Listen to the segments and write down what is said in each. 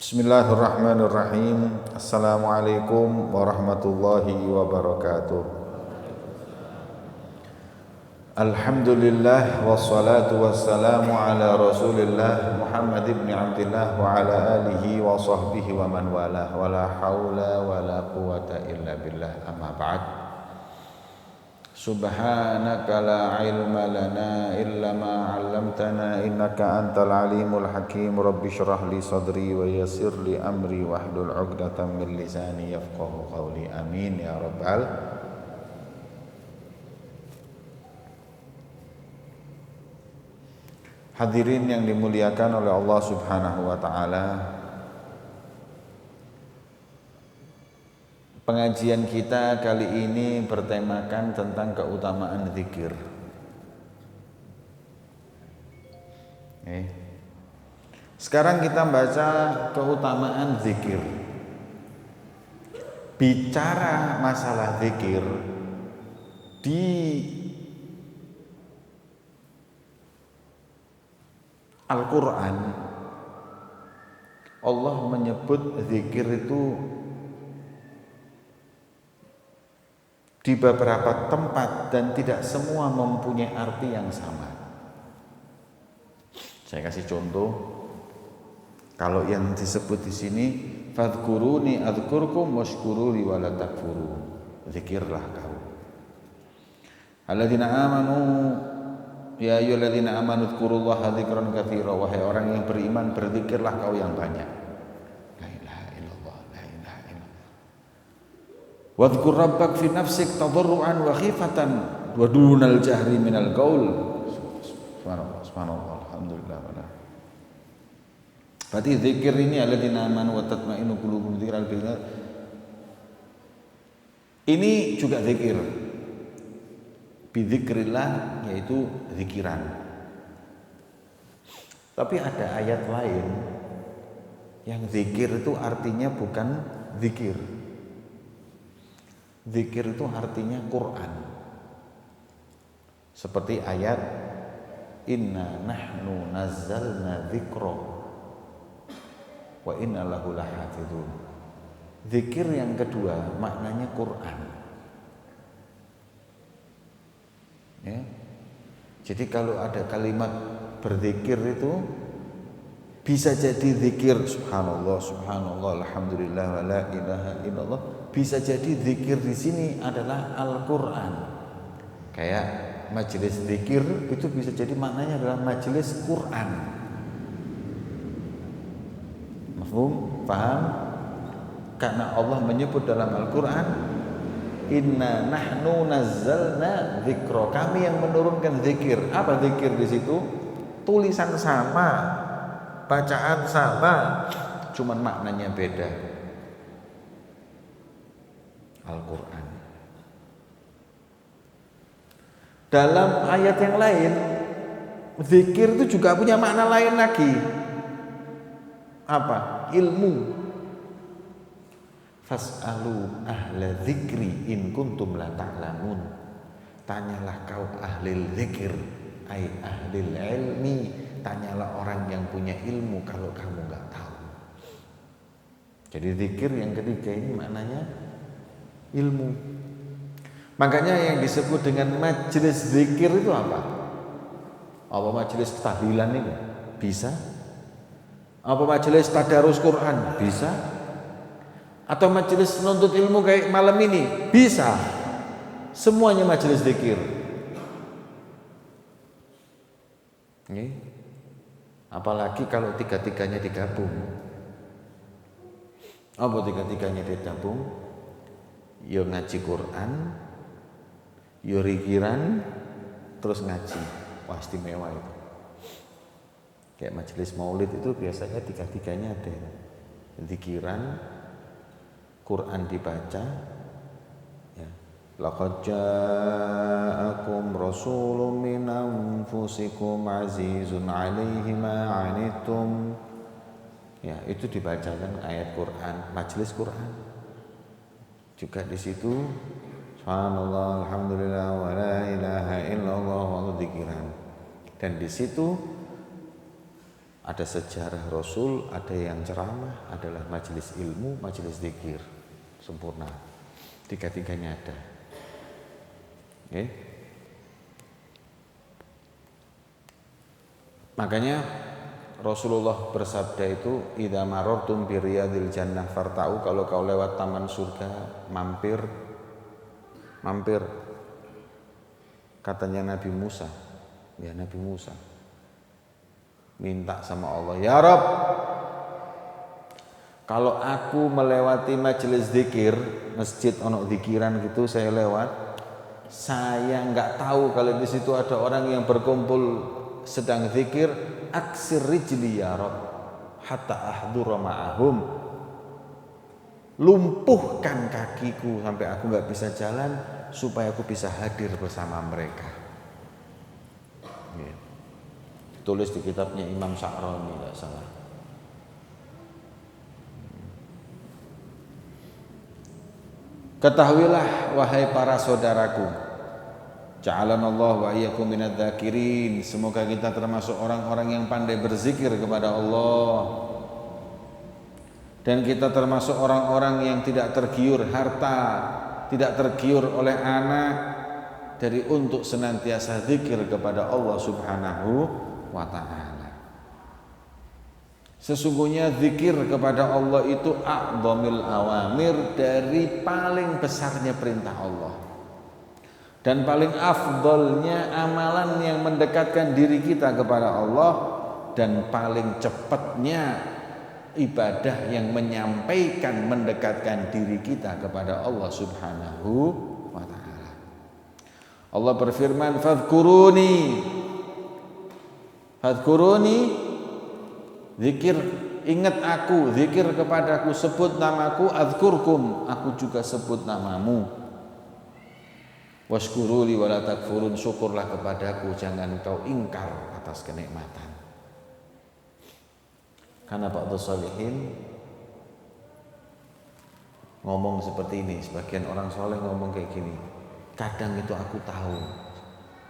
Bismillahirrahmanirrahim. Assalamualaikum warahmatullahi wabarakatuh. Alhamdulillah wassalatu wassalamu ala Rasulillah Muhammad ibn Abdillah wa ala alihi wa sahbihi wa man walah wa la haula wa la quwata illa billah, amma ba'd. Subhanaka la ilma lana illa ma 'allamtana innaka antal alimul hakim. Rabbi shrah li sadri wa yassir li amri wahlul 'uqdatam min lisani yafqahu qawli. Amin ya rabbal. Hadirin yang dimuliakan oleh Allah Subhanahu wa taala. Pengajian kita kali ini bertemakan tentang keutamaan zikir. Sekarang kita baca keutamaan zikir. Bicara masalah zikir di Al-Quran, Allah menyebut zikir itu di beberapa tempat dan tidak semua mempunyai arti yang sama. Saya kasih contoh. Kalau yang disebut di sini, fadhkuruni adzkurkum washkuruli wala takfurun. Zikirlah kau. Alladzina amanu ya ayyuhalladzina amanu dzkurullaha dzikran katsira. Wahai orang yang beriman, berzikirlah kau yang banyak. Wadhkur rabbak fi nafsik tadarruan wa khifatan wa dunal jahri minal qaul. Subhanallah, alhamdulillah. Berarti zikir ini alladzina amanu wa tatma'innu qulubuhum dzikral billah. Ini juga zikir. Bidzikrillah, yaitu zikiran. Tapi ada ayat lain yang zikir itu artinya bukan zikir. Zikir itu artinya Quran. Seperti ayat inna nahnu nazzalna dzikra wa inna lahu lahafizun. Zikir yang kedua maknanya Quran. Ya. Jadi kalau ada kalimat berzikir itu bisa jadi zikir subhanallah, subhanallah, alhamdulillah, wa la ilaha illallah. Bisa jadi zikir di sini adalah Al-Quran. Kayak majelis zikir itu bisa jadi maknanya adalah majelis Quran. Mafhum? Paham? Karena Allah menyebut dalam Al-Quran, inna nahnu nazzalna dzikra. Kami yang menurunkan zikir. Apa zikir di situ? Tulisan sama, bacaan sama, cuman maknanya beda. Al-Quran. Dalam ayat yang lain, zikir itu juga punya makna lain lagi. Apa? Ilmu. Fas'alu ahla dzikri in kuntum la ta'lamun. Tanyalah kau ahli zikir, ai ahli ilmi. Tanyalah orang yang punya ilmu kalau kamu enggak tahu. Jadi zikir yang ketiga ini maknanya ilmu. Makanya yang disebut dengan majelis zikir itu apa? Apa majelis tahlilan itu? Bisa. Apa majelis tadarus Quran? Bisa. Atau majelis menuntut ilmu kayak malam ini? Bisa. Semuanya majelis zikir. Apalagi kalau tiga-tiganya digabung. Apa tiga-tiganya digabung? Yo ngaji Quran, yo zikiran, terus ngaji. Wah, istimewa itu. Kayak majelis maulid itu biasanya tiga-tiganya ada. Zikiran, Quran dibaca, ya. Laqad ja'akum rasulun min anfusikum azizun 'alaihi ma 'anittum. Ya, itu dibacakan ayat Quran, majelis Quran. Juga di situ subhanallah, alhamdulillah, wa la ilaha illallah wa dzikiran. Dan di situ Ada sejarah Rasul, ada yang ceramah, adalah majelis ilmu, majelis zikir. Sempurna. Tiga-tiganya ada. Okay. Makanya Rasulullah bersabda itu, idza marartum bi riyadil jannah farta'u, kalau kau lewat taman surga, mampir. Katanya Nabi Musa, ya Nabi Musa minta sama Allah, ya Rabb, kalau aku melewati majelis zikir, masjid ono zikiran gitu, saya lewat, saya nggak tahu kalau di situ ada orang yang berkumpul sedang zikir, aksir rijli ya Rabb hatta ahdura ma'ahum, lumpuhkan kakiku sampai aku nggak bisa jalan supaya aku bisa hadir bersama mereka. Ya. Tulis di kitabnya Imam Sa'rani, tidak salah. Ketahuilah wahai para saudaraku, ja'alanallahu wa iyyakum minadz dzakirin, semoga kita termasuk orang-orang yang pandai berzikir kepada Allah, dan kita termasuk orang-orang yang tidak tergiur harta, tidak tergiur oleh anak, dari untuk senantiasa zikir kepada Allah Subhanahu wa ta'ala. Sesungguhnya zikir kepada Allah itu a'dhamil awamir, dari paling besarnya perintah Allah, dan paling afdolnya amalan yang mendekatkan diri kita kepada Allah, dan paling cepatnya ibadah yang menyampaikan, mendekatkan diri kita kepada Allah Subhanahu wa ta'ala. Allah berfirman, fadhkuruni, zikir, ingat aku, zikir kepadaku, sebut namaku, adzkurkum, aku juga sebut namamu. Washkuruli wala takfurun, syukurlah kepadaku, jangan kau ingkar atas kenikmatan. Karena Ba'dhu Shalihin ngomong seperti ini, sebagian orang soleh ngomong kayak gini, kadang itu aku tahu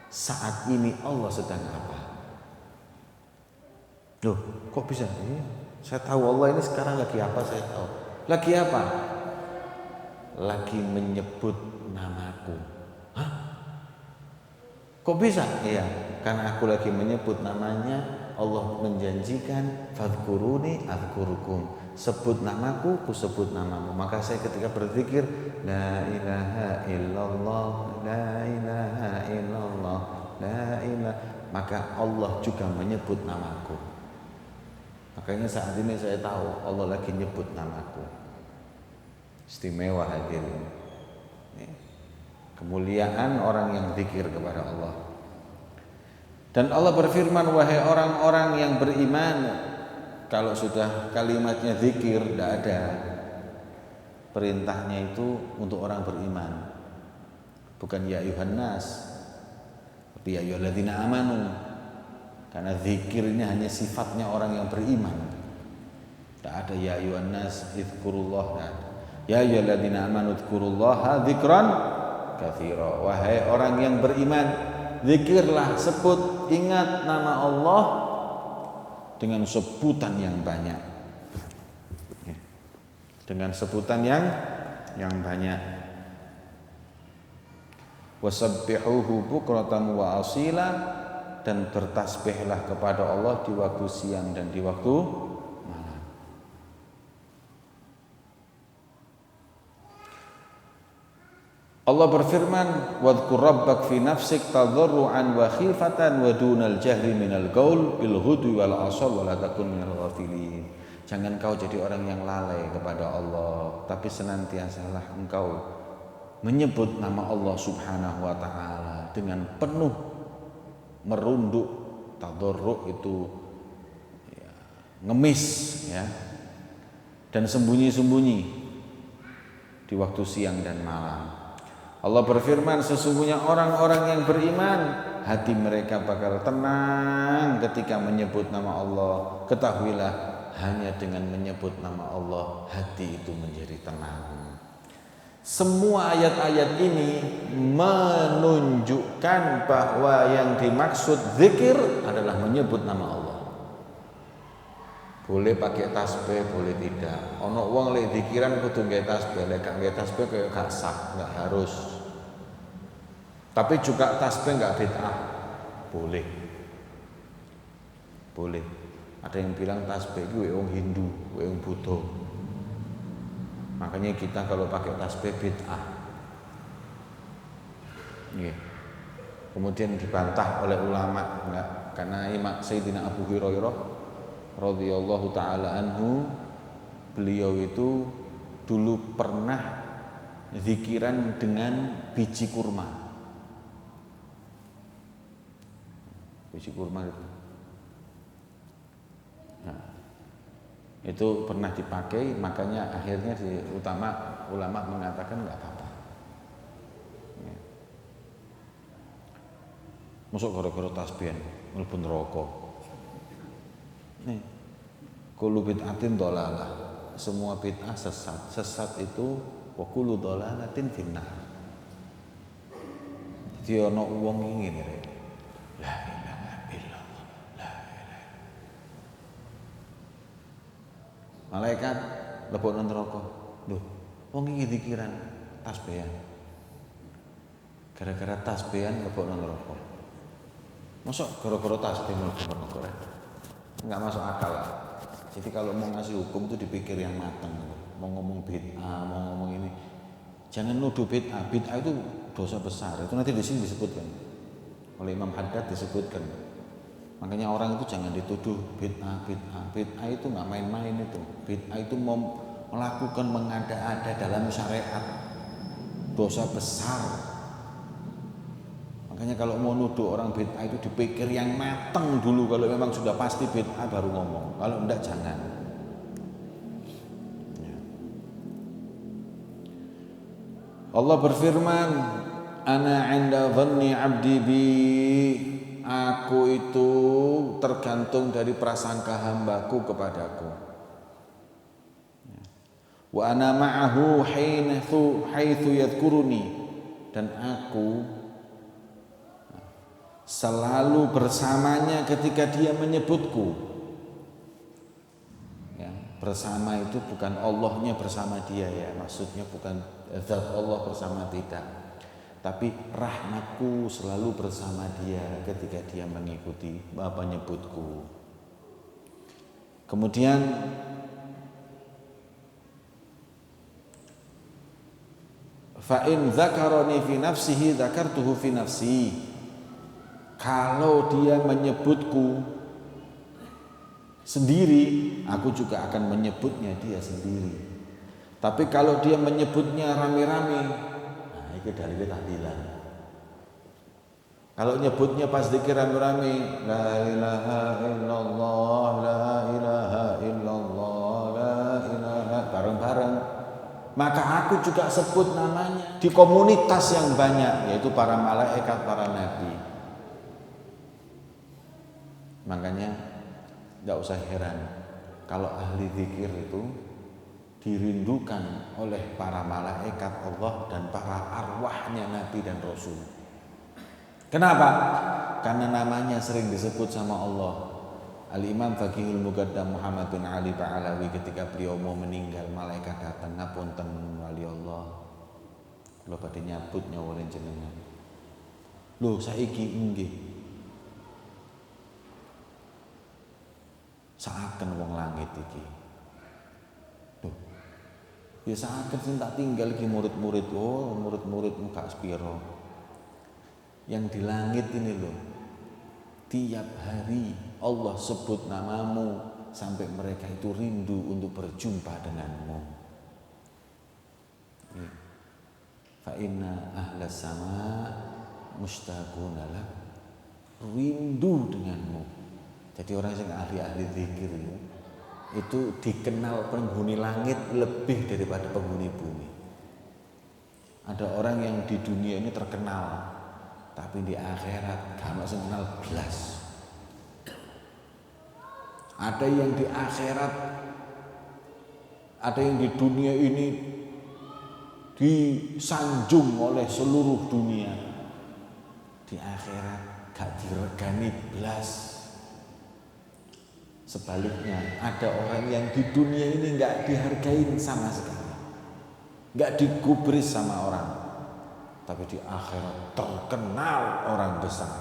saat ini Allah sedang apa. Loh, kok bisa? Iya, saya tahu Allah ini sekarang lagi apa, saya tahu. Lagi apa? Lagi menyebut namaku. Hah? Kok bisa? Iya, karena aku lagi menyebut namanya. Allah menjanjikan, fadhkuruni adzkurkum, sebut namaku, ku sebut namamu. Maka saya ketika berzikir, la ilaha illallah, la ilaha illallah, la ilaha, maka Allah juga menyebut namaku. Makanya saat ini saya tahu Allah lagi nyebut namaku. Istimewa hadirin. Kemuliaan orang yang zikir kepada Allah. Dan Allah berfirman, wahai orang-orang yang beriman, kalau sudah kalimatnya zikir, tidak ada. Perintahnya itu untuk orang beriman. Bukan ya ayuhan nas, tapi ya ayyuhalladzina amanu. Karena zikir ini hanya sifatnya orang yang beriman. Tidak ada ya ayuhan nas dzkurullah. Ya ayyuhalladzina amanu dzkurullaha dzikran katsira. Wahai orang yang beriman, zikirlah, sebut, ingat nama Allah dengan sebutan yang banyak. Dengan sebutan yang banyak. Wasabbihuhu bukratan wa asila, dan bertasbihlah kepada Allah di waktu siang dan di waktu malam. Allah berfirman, wadhkur rabbak fi nafsik tadarruan wa khifatan wa dunal jahri minal qaul bil ghudwi wal asal wa la takun minal ghafilin. Jangan kau jadi orang yang lalai kepada Allah, tapi senantiasalah engkau menyebut nama Allah Subhanahu wa ta'ala dengan penuh merunduk. Tadarru itu ya, ngemis ya, dan sembunyi-sembunyi di waktu siang dan malam. Allah berfirman, sesungguhnya orang-orang yang beriman, hati mereka bakal tenang ketika menyebut nama Allah. Ketahuilah, hanya dengan menyebut nama Allah, hati itu menjadi tenang. Semua ayat-ayat ini menunjukkan bahwa yang dimaksud zikir adalah menyebut nama Allah. Boleh pakai tasbih, boleh tidak. Ono wong lek dikiran kudu nggae tasbih, lek gak nggae tasbih kayak gak sah, gak harus. Tapi juga tasbih gak bid'ah. Boleh. Boleh. Ada yang bilang tasbih itu wong Hindu, wong Buddha. Makanya kita kalau pakai tasbih bid'ah. Yeah. Kemudian dibantah oleh ulama enggak, karena Imam Sayyidina Abu Hurairah radhiyallahu taala anhu, beliau itu dulu pernah zikiran dengan biji kurma. Biji kurma itu. Nah, itu pernah dipakai, makanya akhirnya ulama mengatakan enggak apa-apa. Masuk gara-gara tasbihan mlebu neraka. Nih, kullu bid'atin dhalalah. Semua bid'ah sesat. Sesat itu wa kullu dhalalatin finnar. Jadi ana wong ngene rek. La ilaha illallah. La ilaha. Malaikat lebokno neraka. Lho, wong iki dikiran tasbihan. Gara-gara tasbihan lebokno neraka. Masuk gara-gara tasbih mlebu neraka. Enggak masuk akal lah. Jadi kalau mau ngasih hukum itu dipikir yang matang. Mau ngomong bid'ah, mau ngomong ini, jangan nuduh bid'ah. Bid'ah itu dosa besar. Itu nanti di sini disebutkan oleh Imam Haddad, disebutkan. Makanya orang itu jangan dituduh bid'ah. Bid'ah itu nggak main-main itu. Bid'ah itu mau melakukan mengada-ada dalam syariat, dosa besar. Makanya kalau mau nuduh orang bid'ah itu dipikir yang matang dulu. Kalau memang sudah pasti bid'ah baru ngomong. Kalau enggak jangan. Ya. Allah berfirman, "Ana 'inda dhanni 'abdi bi." Aku itu tergantung dari prasangka hambaku kepadaku. Ya. Wa ana ma'ahu haitsu yadhkuruni. Dan aku selalu bersamanya ketika dia menyebutku. Ya, bersama itu bukan Allahnya bersama dia ya, maksudnya bukan zat Allah bersama, tidak. Tapi rahmatku selalu bersama dia ketika dia mengikuti menyebutku. Kemudian fa in dzakarani fi nafsihi dzakartuhu fi nafsi. Kalau dia menyebutku sendiri, aku juga akan menyebutnya dia sendiri. Tapi kalau dia menyebutnya rame-rame, nah itu dalilnya tahlilan. Kalau nyebutnya pas zikir rame-rame, la ilaha illallah, la ilaha illallah, la ilaha, bareng-bareng, maka aku juga sebut namanya di komunitas yang banyak, yaitu para malaikat, para nabi. Makanya gak usah heran kalau ahli zikir itu dirindukan oleh para malaikat Allah dan para arwahnya Nabi dan Rasul. Kenapa? Karena namanya sering disebut sama Allah. Al-Imam Faqihul Muqaddam Muhammad bin Ali Ba'alawi ketika beliau mau meninggal, malaikat datang, ngapunten wali Allah, kula badhe nyabut nyawulen jenengan. Lho saiki nggih saaken wong langit iki. Tuh. Ya saaken sing tak tinggal iki murid-murid. Oh, murid-muridmu gak sepiro. Yang di langit ini loh. Tiap hari Allah sebut namamu sampai mereka itu rindu untuk berjumpa denganmu. Fa inna ahlas sama mustaquna lak. Rindu denganmu. Jadi orang yang ahli-ahli zikir itu dikenal penghuni langit lebih daripada penghuni bumi. Ada orang yang di dunia ini terkenal, tapi di akhirat gak masih kenal belas. Ada yang di akhirat, ada yang di dunia ini disanjung oleh seluruh dunia. Di akhirat gak diregani belas. Sebaliknya, ada orang yang di dunia ini nggak dihargain sama sekali, nggak digubris sama orang, tapi di akhirat terkenal orang besar.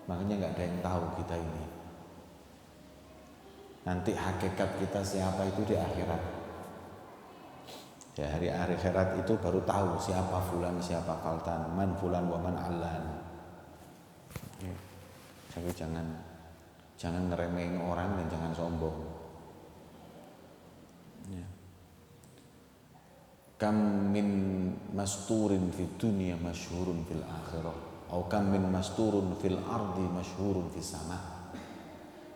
Makanya nggak ada yang tahu kita ini. Nanti hakikat kita siapa itu di akhirat. Ya, hari akhirat itu baru tahu siapa fulan, siapa faltan, man fulan wa man allan. Jadi jangan ngeremehin orang dan jangan sombong. Ya. Kam min masturin fid dunya masyhurun fil akhirah, atau kam min masturun fil ardi masyhurun fis sama.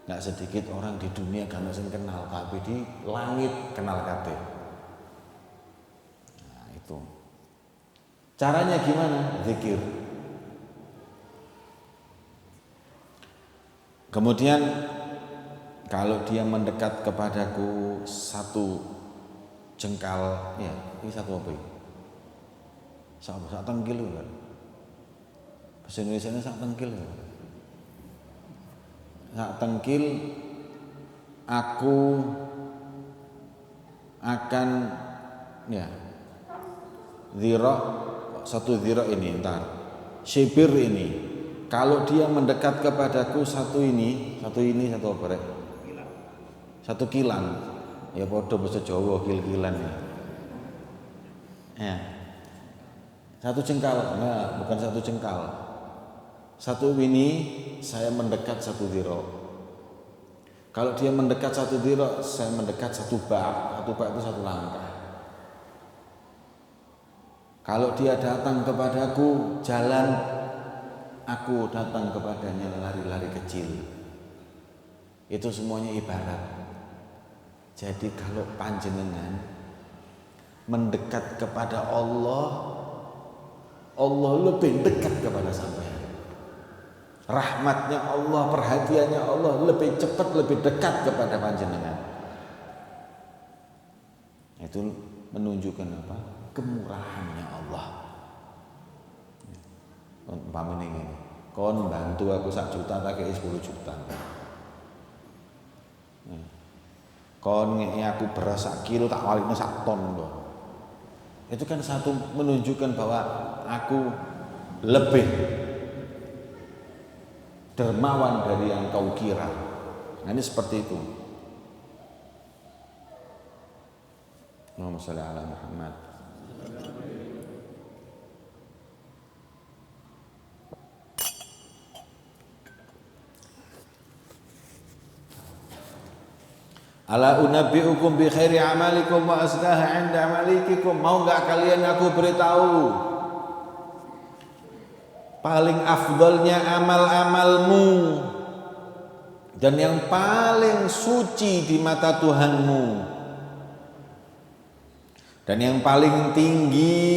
Nggak sedikit orang di dunia kan sing kenal kabeh, di langit kenal kabeh. Nah, itu. Caranya gimana? Zikir. Kemudian kalau dia mendekat kepadaku satu jengkal, ya ini satu apa ini? Satu tengkil kan? Bahasa Indonesia ini satu tengkil kan? Satu tengkil aku akan ya zira, satu zira ini ntar syibir ini. Kalau dia mendekat kepadaku satu apa rek? Satu kilan. Ya padha basa Jawa kil-kilan ya. Ya. Satu jengkal, enggak, bukan satu jengkal. Satu ini saya mendekat satu dhira. Kalau dia mendekat satu dhira, saya mendekat satu bab. Satu bab itu satu langkah. Kalau dia datang kepadaku jalan, aku datang kepadanya lari-lari kecil. Itu semuanya ibarat. Jadi kalau panjenengan mendekat kepada Allah, Allah lebih dekat kepada sampean. Rahmatnya Allah, perhatiannya Allah lebih cepat, lebih dekat kepada panjenengan. Itu menunjukkan apa? Kemurahannya Allah. Umpamane ngene, kon bantu aku 1 juta tak kei 10 juta. Kon ngeki aku beras 1 kilo tak waline 1 ton lho. Itu kan satu menunjukkan bahwa aku lebih dermawan dari yang kau kira. Nah, ini seperti itu. Allahumma shalli ala Muhammad. Ala unabbiukum bi khairi amalikum wa asdaha 'inda amalikikum. Mau enggak kalian aku beritahu paling afdalnya amal-amalmu dan yang paling suci di mata Tuhanmu dan yang paling tinggi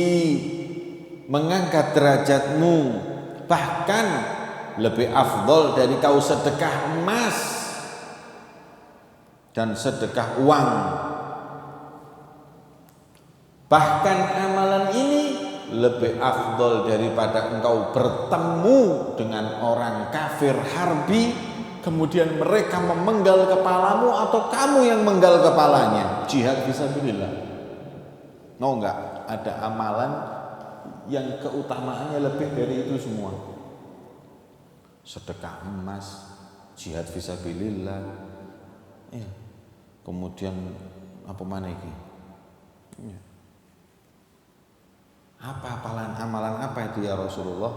mengangkat derajatmu, bahkan lebih afdal dari kau sedekah emas dan sedekah uang. Bahkan amalan ini lebih afdol daripada engkau bertemu dengan orang kafir harbi, kemudian mereka memenggal kepalamu atau kamu yang menggal kepalanya. Jihad fisabilillah. Mau enggak ada amalan yang keutamaannya lebih dari itu semua? Sedekah emas, jihad fisabilillah. Ya. Kemudian apa mana ini? Ya. Apa amalan apa itu ya Rasulullah?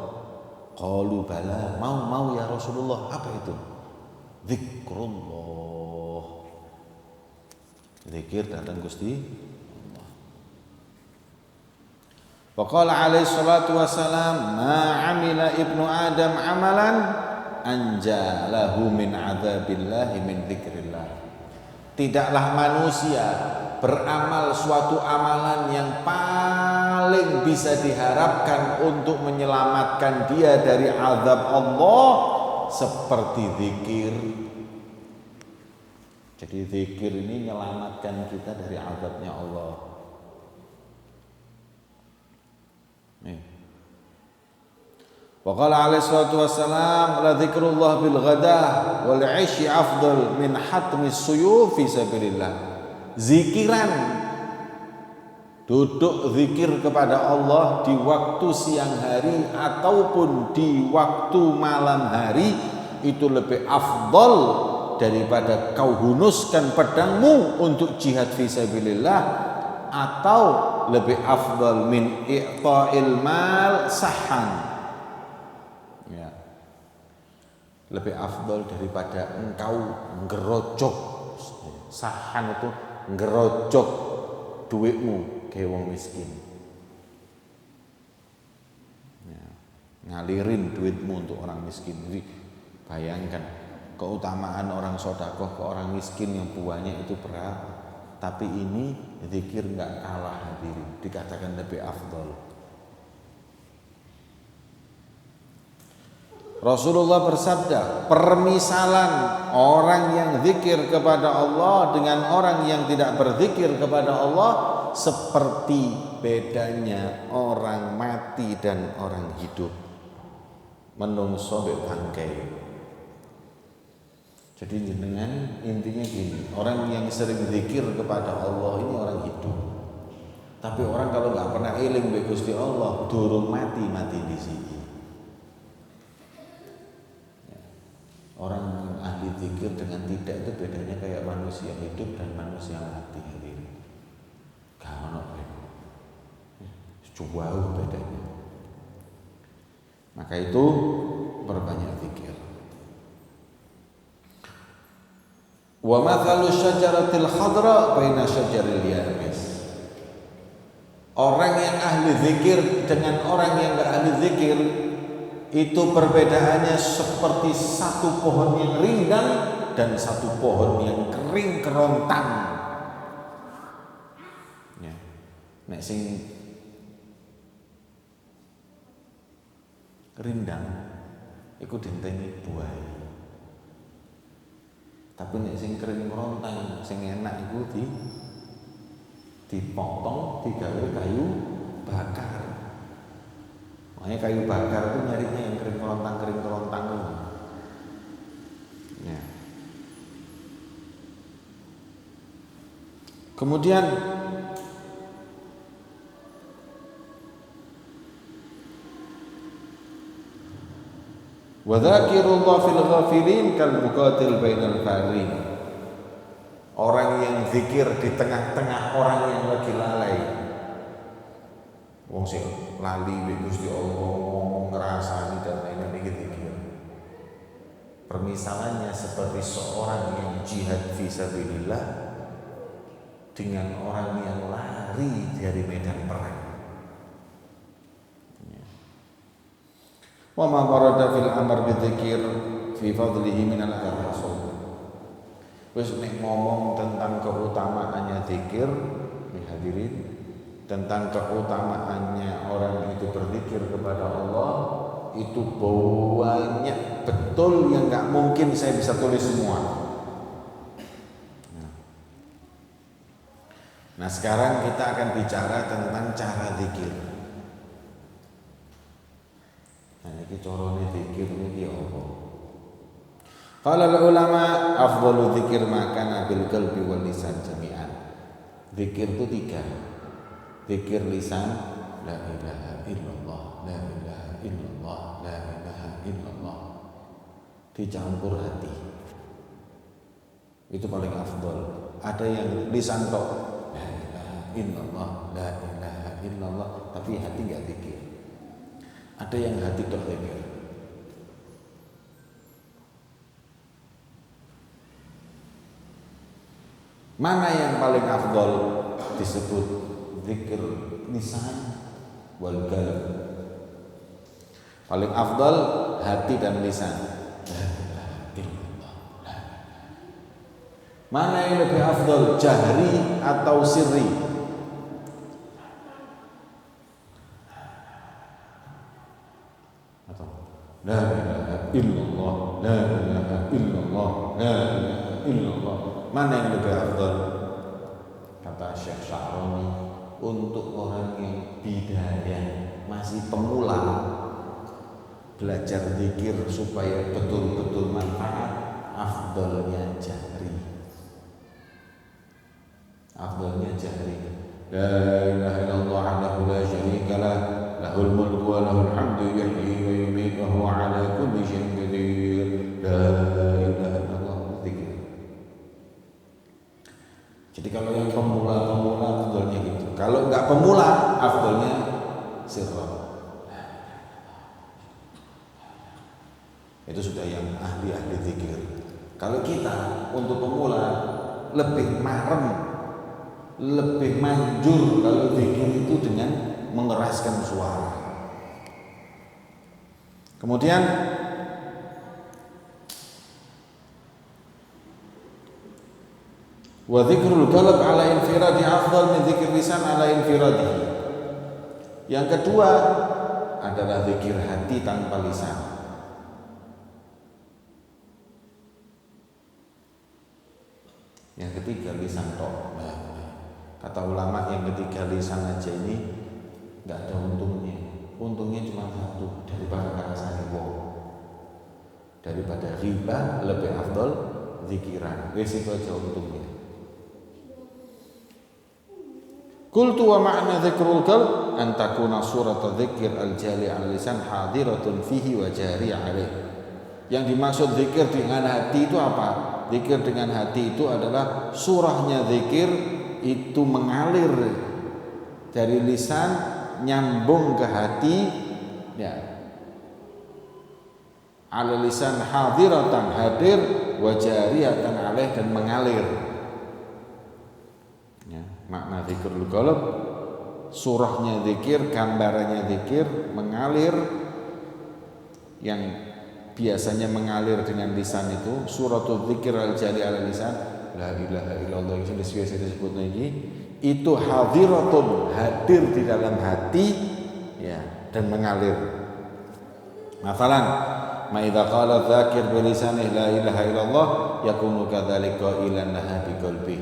Qalu bala, mau ya Rasulullah. Apa itu? Zikrullah. Zikir datang Gusti Allah. Wa qala alaihi salatu wassalam, ma amila ibnu adam amalan anja lahu min adzabillahi min dzikrillah. Tidaklah manusia beramal suatu amalan yang paling bisa diharapkan untuk menyelamatkan dia dari azab Allah seperti zikir. Jadi zikir ini menyelamatkan kita dari azabnya Allah. Wa qala alaihi salatu wassalam la dzikrullah bil ghadah wal 'ishi afdal min hatmis suyuf fi sabilillah. Zikiran, duduk zikir kepada Allah di waktu siang hari ataupun di waktu malam hari itu lebih afdal daripada kau hunuskan pedangmu untuk jihad fi sabilillah, atau lebih afdal min i'ta'il mal sahan. Ya. Lebih afdal daripada engkau ngerojok. Sahan itu ngerojok duitmu ke wong miskin. Ya. Ngalirin duitmu untuk orang miskin. Jadi bayangkan keutamaan orang sodakoh ke orang miskin yang buahnya itu berapa. Tapi ini zikir nggak kalah hadirin, dikatakan lebih afdal. Rasulullah bersabda, permisalan orang yang zikir kepada Allah dengan orang yang tidak berzikir kepada Allah seperti bedanya orang mati dan orang hidup. Menungso mbek bangkai. Jadi jenengan intinya gini, orang yang sering zikir kepada Allah ini orang hidup. Tapi orang kalau nggak pernah eling mbek Gusti Allah, durung mati di sini. Orang yang ahli zikir dengan tidak itu bedanya kayak manusia hidup dan manusia mati hadirin. Gak ono beda. Jauh bedanya. Maka itu perbanyak zikir. Wa mathalu syajaratil khadra baina syajaril yabis. Orang yang ahli zikir dengan orang yang enggak ahli zikir itu perbedaannya seperti satu pohon yang rindang dan satu pohon yang kering kerontang. Ya. Nek sing rindang iku dinteni buah. Tapi nek sing kering kerontang, sing enak iku dipotong digawe kayu bakar. Makanya kayu bakar itu nyarinya yang kering kerontang itu. Ya. Kemudian wa dzakirullah fil ghafilin kal muqatil bainal farin. Orang yang zikir di tengah-tengah orang yang lagi lalai. Wong sing lali wek Gusti Allah ngomong ngrasani dan lain-lain iki zikir. Permisalannya seperti seorang yang jihad fisabilillah dengan orang yang lari dari medan perang. Wa ma warada fil amr bidzikir fi fadlihi min al-rasul. Wis nek ngomong tentang keutamaannya zikir, hadirin, tentang keutamaannya orang itu berzikir kepada Allah itu banyak betul yang nggak mungkin saya bisa tulis semua. Nah sekarang kita akan bicara tentang cara zikir. Nah ini carane zikir ini apa? Qala ulama afdalu dzikir maka bil qalbi wal lisan jami'an. Zikir itu 3. Zikir lisan la ilaha illallah, la ilaha illallah, la ilaha illallah, dicampur hati. Itu paling afdal. Ada yang lisan tok la ilaha illallah, la ilaha illallah, tapi hati enggak zikir. Ada yang hati tok zikir. Mana yang paling afdal disebut zikir lisan wal qalb? Paling afdal hati dan lisan. Mana yang lebih afdal, jahri atau sirri? Atau la ilaha illallah, la ilaha illallah, la ilaha illallah. Mana yang lebih afdal? Kata Syekh Sya'rani, untuk orang yang bidaya masih pemula belajar zikir supaya betul-betul manfaat, afdolnya jahri. Afdolnya jahri. La ilaha illallah wahdahu la syarika lah, lahul mulku wa lahul hamdu yuhyi wa yumiitu wa huwa ala kulli syai'in qadir. La ilaha illallah zikir. Jadi kalau yang pemula afdolnya gitu. Kalau enggak pemula afdolnya sirra. Itu sudah yang ahli-ahli zikir. Kalau kita untuk pemula lebih marem, lebih manjur kalau zikir itu dengan mengeraskan suara. Kemudian wa dzikrul qalb ala infiradi afdal min dzikir lisan ala infiradi. Yang kedua adalah zikir hati tanpa lisan. Yang ketiga lisan tok. Nah, kata ulama yang ketiga lisan aja ini nggak ada untungnya. Untungnya cuma satu, daripada ngrasani wong. Daripada riba lebih afdol zikiran. Wis itu aja untungnya. Qultu wa ma'na dzikrul qalb an takuna surat dzikir al-jali al-lisan hadiratun fihi wa jari alaih. Yang dimaksud zikir dengan hati itu apa? Zikir dengan hati itu adalah surahnya zikir itu mengalir dari lisan nyambung ke hati, ya. Ala lisan hadiratan hadir wa jariyatan alaih dan mengalir. Ya, makna zikrul qalb surahnya zikir, gambarannya zikir mengalir yang biasanya mengalir dengan lisan itu suratul dzikir al-jali ala lisan la ilaha illallah yang biasa disebut lagi itu hadiratun hadir di dalam hati, ya, dan mengalir. Masalan ma idza qala dzakir bi lisanih la ilaha illallah yakunu kadzalika qailan laha bi qalbi.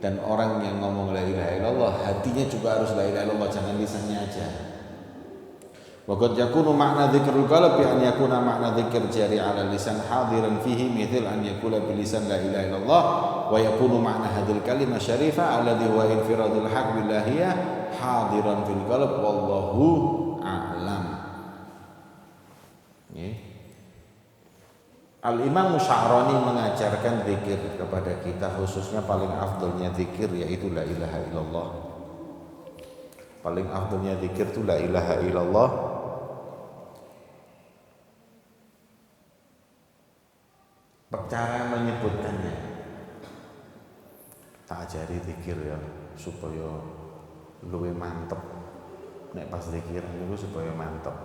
Dan orang yang ngomong la ilaha illallah hatinya juga harus la ilaha illallah, jangan lisannya aja. Wa qad yakunu makna dzikrul qalb bi an yakuna makna dzikr jari 'ala lisan hadiran fihi mithil an yakula bil lisan la ilaha illallah wa yakunu makna hadhil kalimah syarifah alladhi huwa infiradul haq billahiyah hadiran fil qalb wallahu a'lam. Al-Imam Sya'rani mengajarkan zikir kepada kita, khususnya paling afdolnya zikir yaitu la ilaha illallah. Paling afdolnya zikir itu la ilaha illallah. Cara menyebutkannya tak ajari zikir ya supaya luwih mantep. Nek pas zikir niku supaya mantep.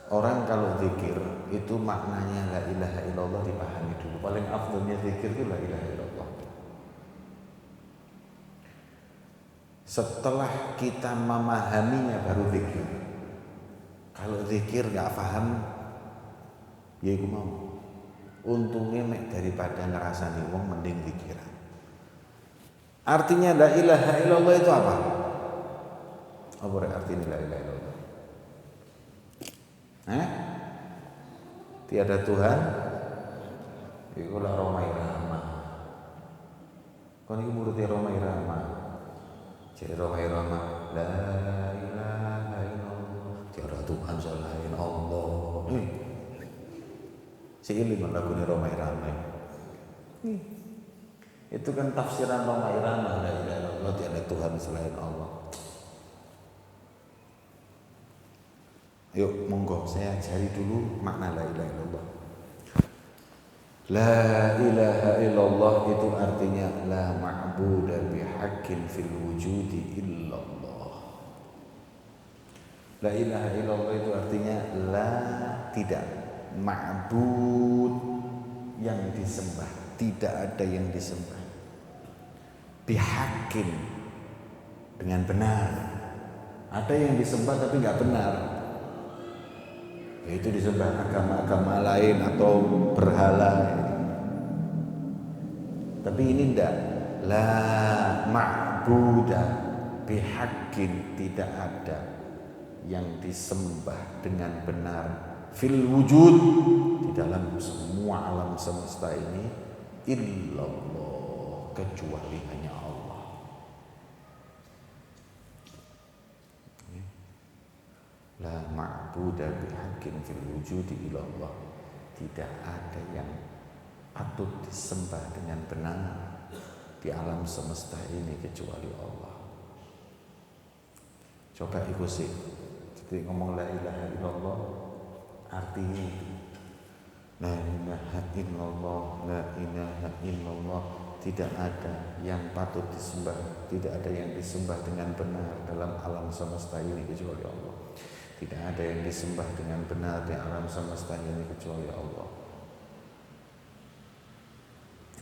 Orang kalau zikir itu maknanya la ilaha illallah dipahami dulu. Paling afdalnya zikir itu la ilaha illallah. Setelah kita memahaminya baru zikir. Kalau zikir nggak paham, ya iku mau. Untungnya mek daripada ngerasani wong mending zikiran. Artinya la ilaha illallah itu apa? Apa artinya la ilaha illallah? Tiada Tuhan iku la Roma Irama. Kon iki murid Roma Irama. Jadi Roma Irama la ilaha illallah. Tiada Tuhan selain Allah. Si ilim lagune Roma Irama. Itu kan tafsiran Roma Irama, la ilaha illallah, tiada Tuhan selain Allah. Yuk monggo saya cari dulu makna la ilaha illallah. La ilaha illallah itu artinya la ma'budu bihaqqin fil wujudi illallah. La ilaha illallah itu artinya la, tidak, ma'bud yang disembah, tidak ada yang disembah. Bihaqqin dengan benar. Ada yang disembah tapi enggak benar. Itu disembah agama-agama lain atau berhala. Tapi ini enggak. la ma'buda bihaqqin, tidak ada yang disembah dengan benar fil wujud, di dalam semua alam semesta ini, illallah, kecuali hanya Allah. La ma'buda bihaqqin fil wujudi illallah, tidak ada yang patut disembah dengan benar di alam semesta ini kecuali Allah. Coba ikuti, jadi ngomong la ilaha illallah artinya itu la ilaha illallah, la ilaha illallah, tidak ada yang patut disembah, tidak ada yang disembah dengan benar dalam alam semesta ini kecuali Allah. Tidak ada yang disembah dengan benar di alam semesta ini kecuali Allah.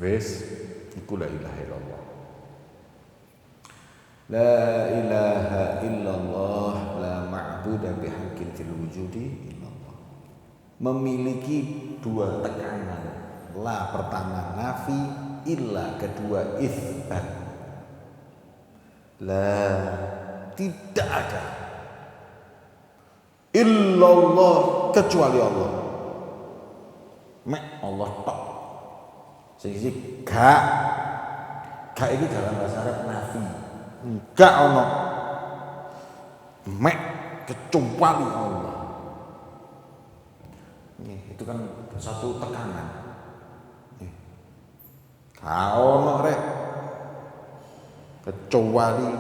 Wes, iku la ilaha illallah. La ilaha illallah, la ma'budu bihaqqin fil wujudi illallah. Memiliki dua tekanan. La pertama nafi, illa kedua itsbat. La, tidak ada illallah kecuali Allah. Mek Allah tok. Siji gak itu dalam bahasa Arab nafi, gak ono mek kecuali Allah. Itu kan satu tekanan. Gak ono rek kecuali.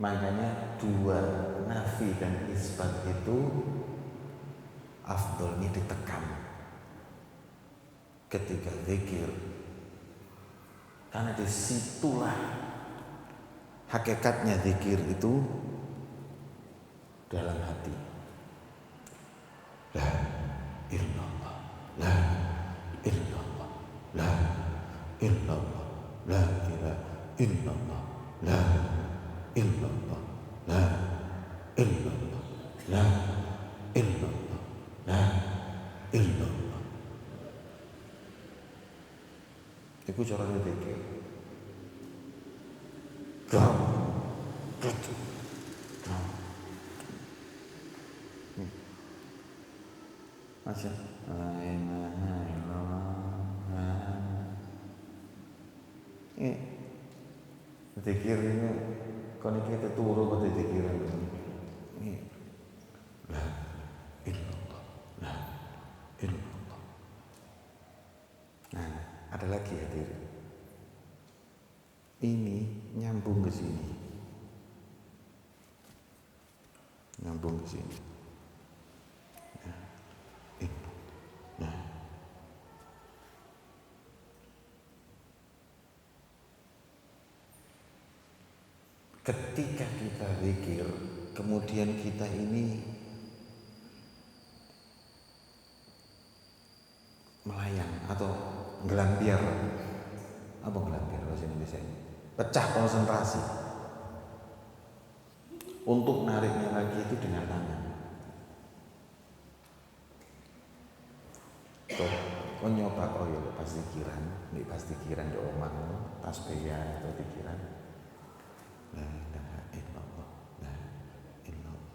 Makanya dua nafi dan isbat itu afdolnya ditekan ketika zikir, karena disitulah hakikatnya zikir itu dalam hati. La illallah, la illallah, la illallah, la ilaha illallah, la illallah, la illallah, la illallah, la illallah. Iku carane zikir. Drum. Masya zikir ini kon iki teturu kok zikiran ini. La illallah, la illallah. Nah, ada lagi hadirin. Ini nyambung ke sini. Nyambung ke sini. Nah. Ketika kita zikir, kemudian kita ini melayang atau gelambiar. Apa gelambiar bahasa Indonesia ini? Pecah konsentrasi. Untuk nariknya lagi itu dengan tangan. Tuh, kau nyoba ya pas zikiran, nih pas zikiran di omah, tasbih atau zikiran. La ilaha illallah, la illallah.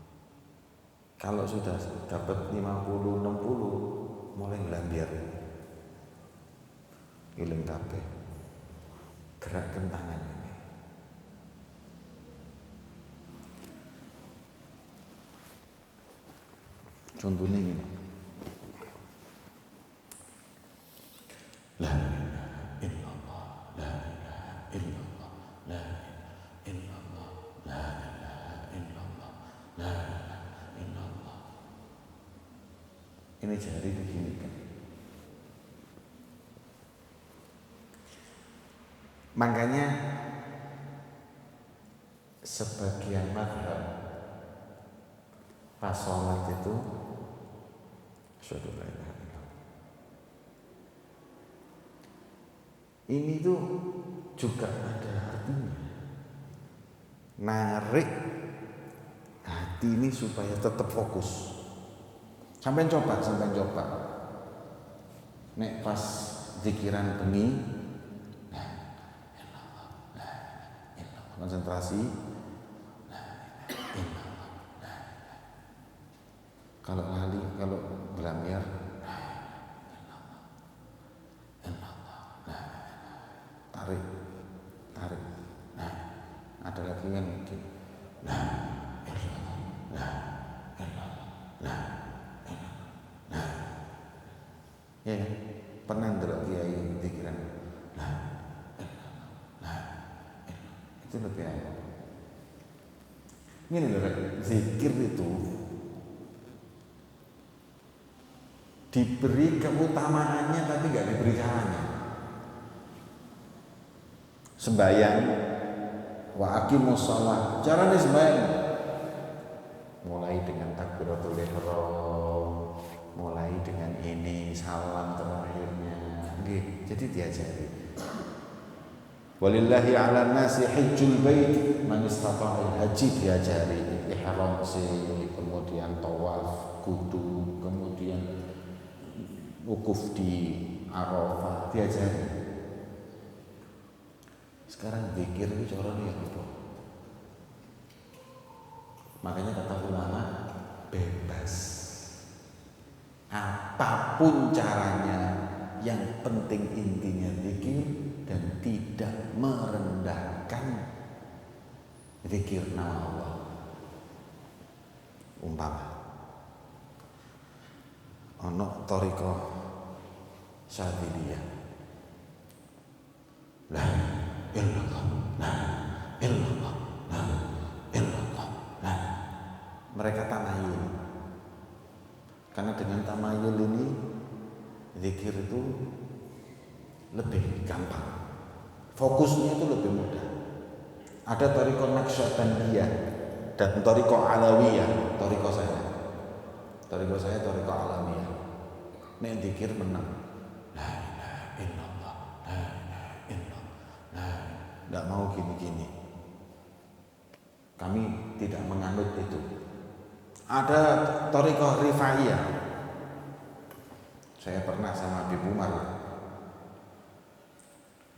Kalau sudah dapat 50 60 mulai gelambiar ini. Iling kabeh. Gerakkan tangan ini. Contohnya ini. La ilaha illallah, la ilaha illallah, la ilaha illallah, la ilaha illallah, la ilaha illallah. Ini jari begini kan. Makanya sebagian mazhab pas sholat itu asyhadu la ilaha illallah. Ini tuh juga ada artinya. Narik hati ini supaya tetap fokus. Sampai coba. Nek pas zikiran bengi, la konsentrasi. Kalau lali, kalau belamir, tarik. Ada lagi yang mungkin. Ya, pernah ndelok kiai pikiran. Itu lebih enak. Ini loh, zikir itu diberi keutamaannya tapi nggak diberi caranya. Sembahyang, wa aqimus shalah, caranya sembahyang mulai dengan takbiratul ihram, mulai dengan ini salam terakhirnya, jadi diajari. Walillahi 'alan nasi hajjul bait man istata'a, haji diajari, ihram sih, kemudian tawaf kudu, kemudian wukuf di Arafah diajari. Sekarang zikir itu caranya yang apa? Makanya kata ulama bebas. Apapun caranya, yang penting intinya zikir dan tidak merendahkan zikir nama Allah. Umpama ono thariqah Syadziliyah, la illallah, la illallah, la illallah, la. Mereka tamayul, karena dengan tamayul ini zikir itu lebih gampang, fokusnya itu lebih mudah. Ada thariqah Naqsyabandiyah dan thariqah Alawiyah. Thariqah saya thariqah Alawiyah. Nek zikir menang, la ilaha illallah, la ilaha illallah, tidak mau gini-gini. Kami tidak menganut itu. Ada thariqah Rifaiyah. Saya pernah sama Habib Umar.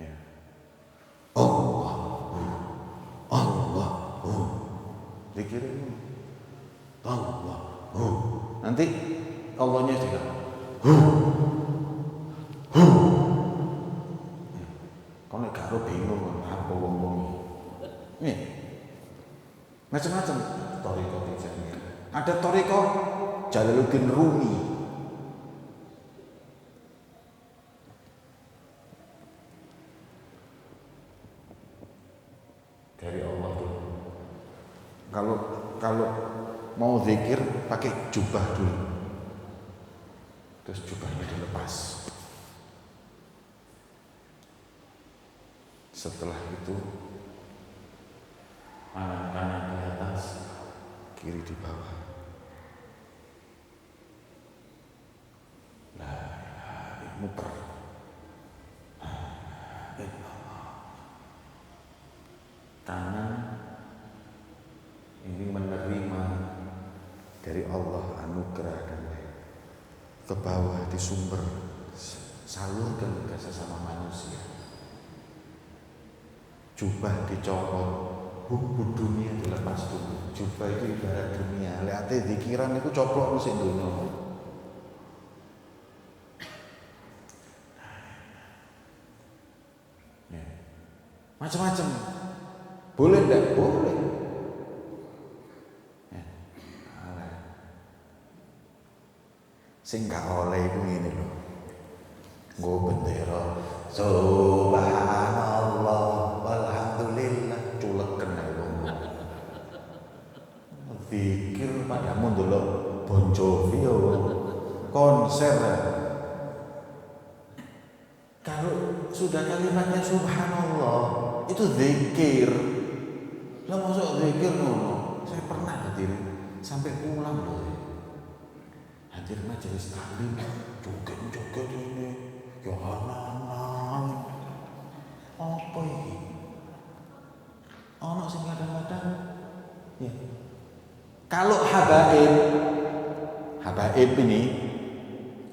Ya. Allah. Zikir ini. Allah. Nanti Allahnya juga. Kau nek gak bingung apa wong-wong. Nih. Macam-macam thariqah Tijaniyah. Ada thariqah Jalaluddin Rumi. Dari Allah tuh. Kalau mau zikir pakai jubah dulu. Terus jubahnya dilepas. Setelah itu kanan di atas, kiri di bawah. Muter. Tangan ini menerima dari Allah anugerah dan lain. Ke bawah di sumber, salurkan ke sesama manusia. Jubah dicopot, hukum dunia dilepas dulu. Jubah itu ibarat dunia. Lihatnya dikiran itu coplok lu sing dunia. Ya. Macam-macam. Boleh enggak? Boleh. Ya. Sing gak oleh itu ngene lho. Nggo bendera subhanallah walhamdulillah culeken ae wong. Pikir padamu ndelok Bon Jovi yo konser. Kalau sudah kalimatnya subhanallah itu zikir. Lah masuk zikir ngono. Saya pernah hadir sampai pulang loh. Hadir majelis taklim, joget-joget ini. Ya anak-anak. Apa ini? Anak sing kadang-kadang ya. Kalau habaib ini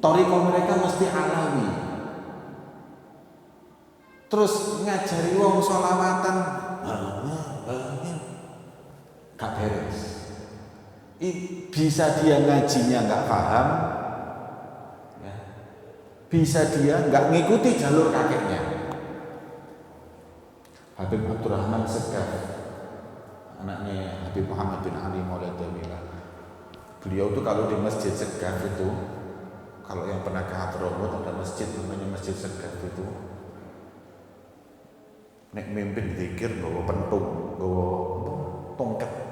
thariqah mereka mesti alawi. Terus ngajari wong sholawatan gak beres. Bisa dia ngajinya nggak paham, ya. Bisa dia nggak ngikuti jalur kakeknya. Habib Abdurrahman Segaf, anaknya Habib Muhammad bin Ali Maulid Jamila. Beliau tuh kalau di Masjid Segaf itu, kalau yang pernah ke Hadramut ada masjid namanya Masjid Segaf itu, nek mimpin zikir bawa pentung, bawa tongkat.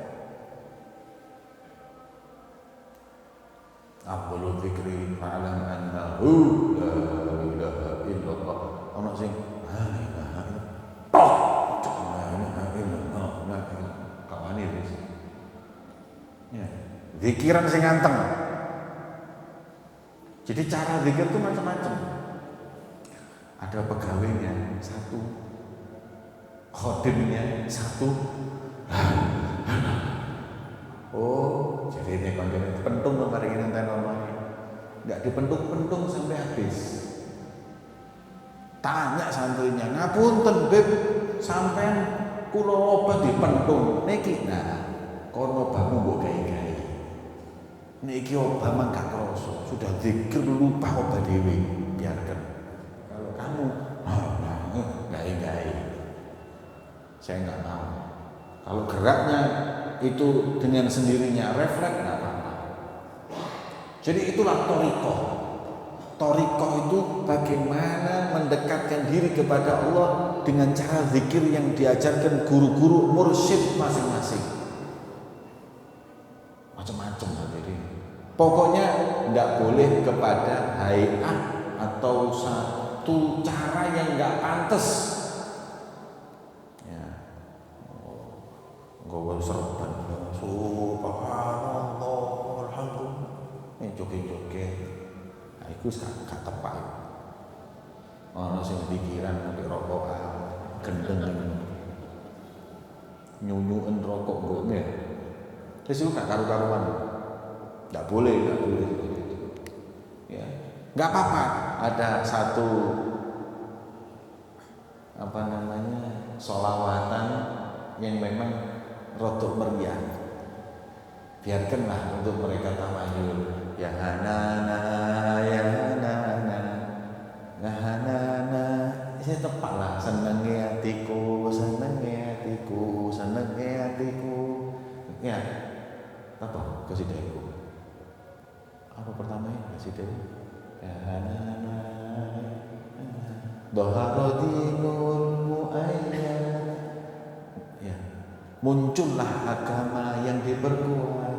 Afdhalu dzikri fa'lam annahu la ilaha illallah. Ono sing la ilaha illallah. Kawani wis. Ya, zikiran sing anteng. Jadi cara zikir itu macam-macam. Ada pegawainya satu, khodimnya satu. Oh, jadi ini konten pentung kemarin ini nanti ngomongnya, nggak dipentung-pentung sampai habis. Tanya santrinya, ngapunten beb, sampean kulo loba dipentung, niki nah, kono bamu mbok gawe-gawe. Niki obah mangkat kroso, sudah zikir lupa obah dewi, biarkan. Kalau kamu, gawe-gawe, saya nggak mau. Kalau geraknya itu dengan sendirinya refleks nggak apa-apa. Jadi itulah toriko. Toriko itu bagaimana mendekatkan diri kepada Allah dengan cara zikir yang diajarkan guru-guru mursyid masing-masing. Macam-macam hadirin. Pokoknya nggak boleh kepada hayat atau satu cara yang nggak pantas. Gawe serban, subhanallah, alhamdulillah. Ini joget-joget. Nah, itu gak tepat. Orang sing pikiran nek rokokan, gendeng. Nyunyuken rokok nggo ya. Wis iku gak karu-karuan. Enggak boleh. Ya. Enggak apa-apa. Ada satu sholawatan yang memang rodok meriah, biarkanlah untuk mereka tamayul. Ya hanana, ya hanana, ya hanana. Saya tepat lah, senengnya hatiku, senengnya hatiku, senengnya hatiku. Ya, apa kesidaku? Apa pertamanya kesidaku? Ya hanana, doharodinul mu'ayyad. Ya, muncullah agama yang diperkuat.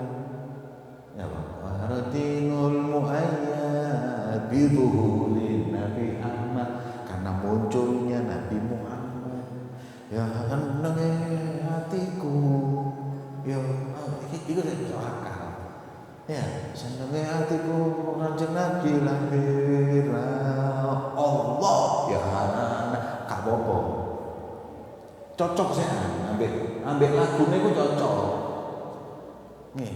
Ya Allah, doharodinul mu'ayyad biduhulin Nabi Ahmad, karena munculnya Nabi Muhammad. Ya henenge hatiku, ya itu saya akal. Ya, senenge hatiku kanjeng Nabi lahir Allah. Ya anak gak apa-apa. Cocok saya ambek lagune ku cocok. Nih.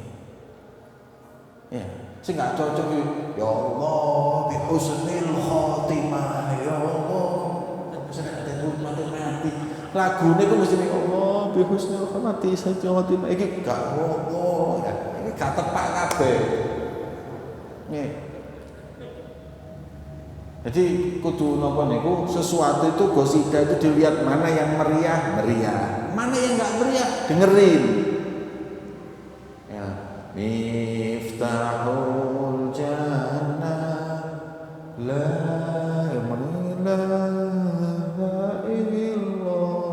Ya, sing gak cocok ya Allah bi husnil khotimah ya Allah. Saya ada mati. Lagune ku mesti Allah bi husnil khotimah iki gak apa-apa. Iki gak tepak kabeh. Nih. Jadi kudu napa niku, sesuatu itu gosida itu dilihat mana yang meriah, mana yang enggak meriah, dengerin. Ya, miftahul jannah la ilaha illallah.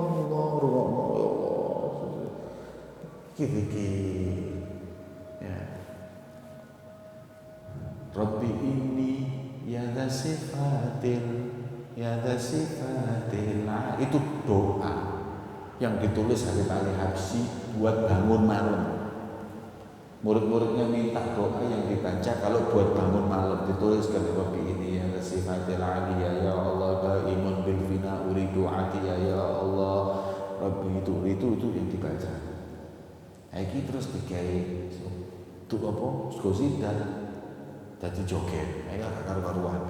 Kiki. Ya. Rabbi ini ya da sifatil itu doa yang ditulis Habib Ali Habsyi buat bangun malam. Murid-muridnya minta doa yang dibaca kalau buat bangun malam, dituliskan Rabbi ini ya da sifatil aliyah ya Allah baimun bil fina uridu atiyah ya Allah Rabbi itu yang dibaca. Iki terus digawe itu apa? Qasidah jadi joget, ini gak karu-karuan.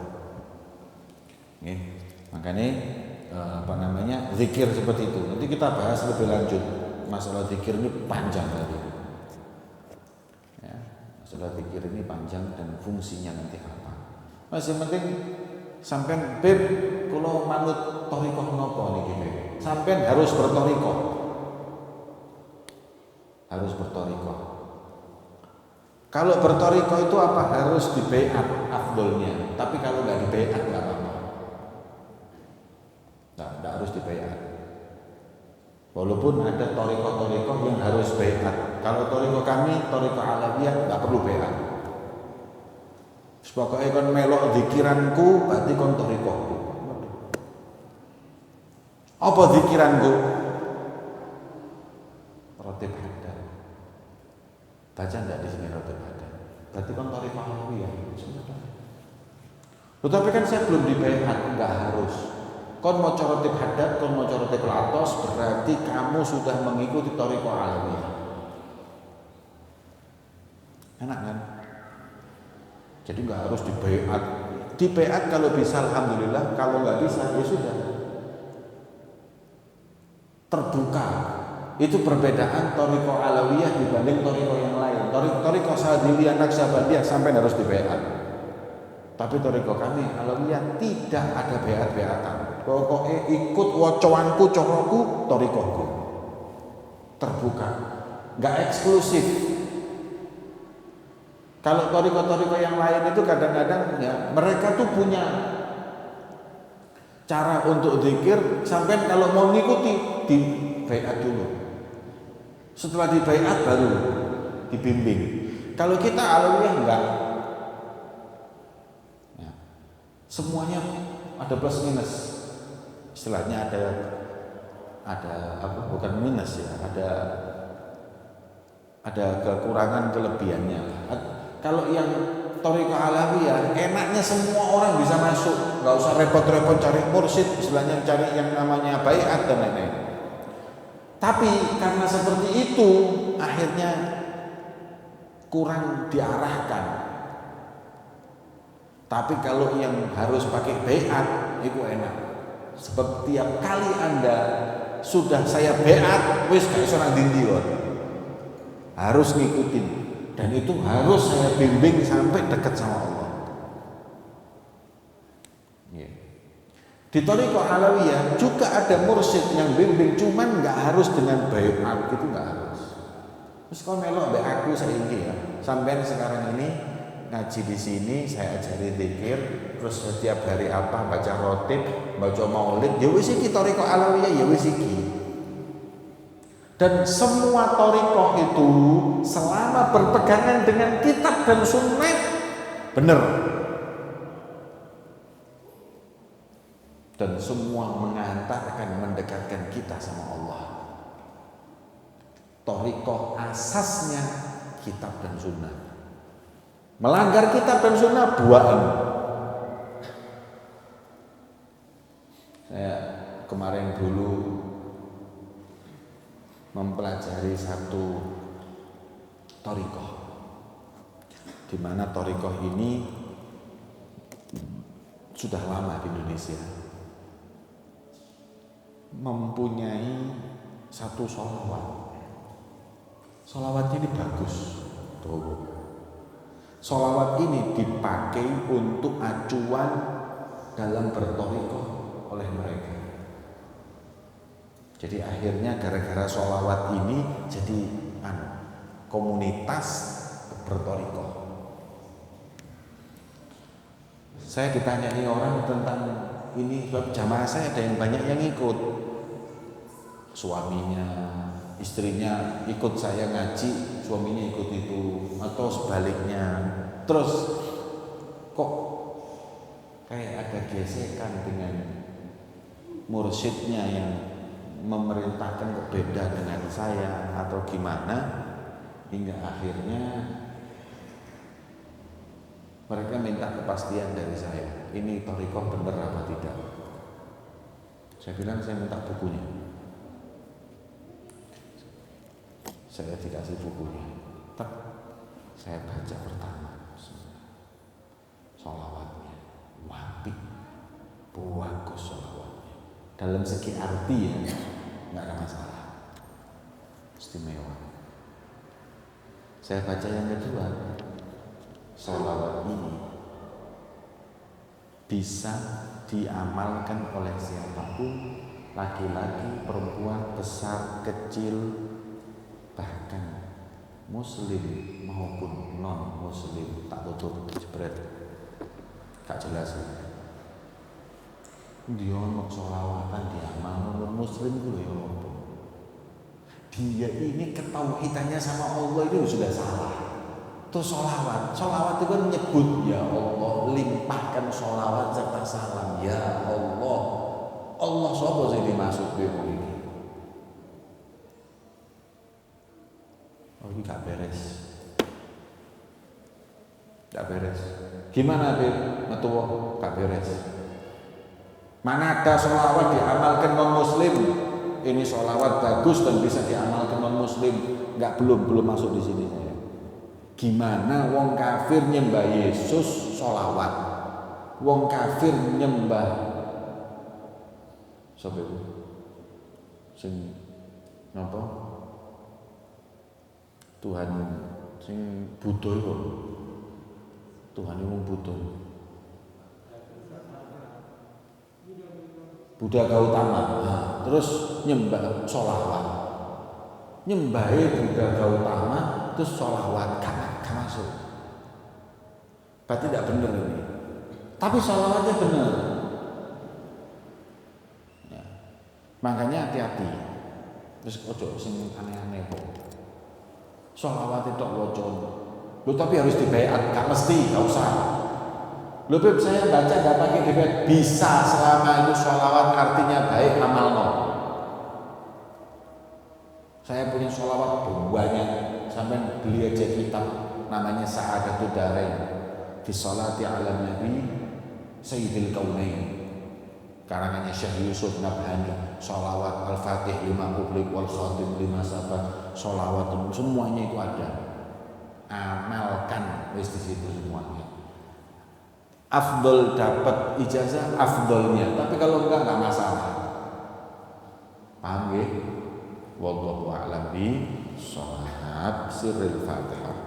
Makanya zikir seperti itu. Nanti kita bahas lebih lanjut. masalah zikir ini panjang lagi. Ya, masalah zikir ini panjang dan fungsinya nanti apa. Masih penting sampean beb kula manut thariqah napa niki beb. Sampean harus berthariqah. Harus berthariqah. Kalau berthariqah itu apa? Harus dibaiat afdolnya. Tapi kalau nggak dibaiat nggak apa-apa. Nggak harus dibaiat. Walaupun ada thariqah-thariqah yang harus baiat. Kalau thariqah kami, thariqah alawiyah nggak perlu baiat. Pokoknya kon melok zikiranku, berarti kon thariqahku. Apa zikiranku? Rotib haddad. Baca enggak di sini rotib haddad? Berarti kon thariqah alawiyah. Tetapi kan saya belum dibaiat, enggak harus. Kon mau rotib haddad, kon mau rotib latos, berarti kamu sudah mengikuti thariqah alawiyah. Enak kan? Jadi nggak harus dibaiat. Dibaiat kalau bisa alhamdulillah, kalau nggak bisa ya sudah. Terbuka. Itu perbedaan thariqah alawiyah dibanding thariqah yang lain. Thariqah Sadiliyah Naqsabandiyah sampai harus dibaiat. Tapi thariqah kami alawiyah tidak ada baiat-baiatan. Pokoknya ikut wacoanku, coroku, thariqahku. Terbuka. Nggak eksklusif. Kalau thariqah-thariqah yang lain itu kadang-kadang ya mereka tuh punya cara untuk zikir sampai kalau mau ngikuti di baiat dulu. Setelah di baiat baru dibimbing. Kalau kita alawiyah enggak. Ya. Semuanya ada plus minus. Istilahnya ada apa? Bukan minus ya, ada kekurangan kelebihannya. Kalau yang thariqah alawiyah enaknya semua orang bisa masuk, nggak usah repot-repot cari mursyid, istilahnya cari yang namanya baiat dan lain-lain. Tapi karena seperti itu akhirnya kurang diarahkan. Tapi kalau yang harus pakai baiat itu enak. Sebab tiap kali Anda sudah saya baiat, wis gak iso nang ndi harus ngikutin. Dan itu harus saya bimbing sampai dekat sama Allah. Yeah. Di thariqah alawiyah juga ada mursyid yang bimbing, cuman nggak harus dengan baiat, gitu nggak harus. Terus kalau melok mbak aku saiki ya, sampean sekarang ini ngaji di sini, saya ajari zikir, terus setiap hari apa baca rotib, baca maulid, ya wis iki thariqah alawiyah, ya wis iki. Dan semua thariqah itu selama berpegangan dengan kitab dan sunnah benar. Dan semua mengantarkan mendekatkan kita sama Allah. Thariqah asasnya kitab dan sunnah. Melanggar kitab dan sunnah buaan. Saya kemarin dulu mempelajari satu thariqah, di mana thariqah ini sudah lama di Indonesia, mempunyai satu sholawat. Sholawatnya ini bagus, tuh. Sholawat ini dipakai untuk acuan dalam berthariqah oleh mereka. Jadi akhirnya gara-gara sholawat ini jadi komunitas berthariqah. Saya ditanyai orang tentang ini, sebab jamaah saya ada yang banyak yang ikut. Suaminya, istrinya ikut saya ngaji, suaminya ikut itu, atau sebaliknya. Terus kok kayak ada gesekan dengan mursyidnya yang memerintahkan kok beda dengan saya atau gimana, hingga akhirnya mereka minta kepastian dari saya, ini thariqah benar apa tidak. Saya bilang saya minta bukunya. Saya dikasih bukunya, saya baca pertama sholawatnya, apik, bagus sholawatnya dalam segi arti ya, nggak ada masalah. istimewa. Saya baca yang kedua, sholawat ini bisa diamalkan oleh siapapun, laki-laki, perempuan, besar, kecil, bahkan muslim maupun non muslim. Tak tutup jebret, gak jelas. Dia mau sholawatan diamal non muslim dulu ya apa? Dia ini ketauhidannya sama Allah itu sudah salah. Terus sholawat itu kan nyebut ya Allah, limpahkan sholawat serta salam ya Allah. Allah sapa sing dimaksud kowe iki? Oh ini gak beres. Gak beres. Gimana Bib? Metuwo gak beres. Mana ada sholawat diamalkan non muslim? Ini sholawat bagus dan bisa diamalkan non muslim. Enggak, belum masuk di sini saya. Gimana wong kafir nyembah Yesus sholawat? Wong kafir nyembah sapa itu? Sing napa? Tuhan sing Buddha itu. Tuhan itu Buddha. Buddha Gautama. Nah, terus nyembah sholawat. Nyembahe Buddha Gautama terus sholawat kan masuk. Berarti tidak benar ini. Tapi sholawatnya benar. Ya. Makanya hati-hati. Terus ojo sing aneh-aneh kok. Sholawat itu wocon. Lu tapi harus dibaiat, gak mesti, gak usah. Lu Beb, saya baca gak pakai dibaiat. Bisa selama itu sholawat artinya baik, amal no. Saya punya sholawat banyak, sampai beli aja kitab namanya Sa'adatul Darain fi sholati ala Nabi Sayyidil Kaunain, karangannya Syekh Yusuf Nabhani. Sholawat Al-Fatih lima publik wal khatim lima sabat, sholawat semuanya itu ada. Amalkan wis di situ semuanya. Afdol dapat ijazah afdolnya, tapi kalau enggak masalah. Paham ya? Wallahu a'lam bi shawab. Sirril Fatihah.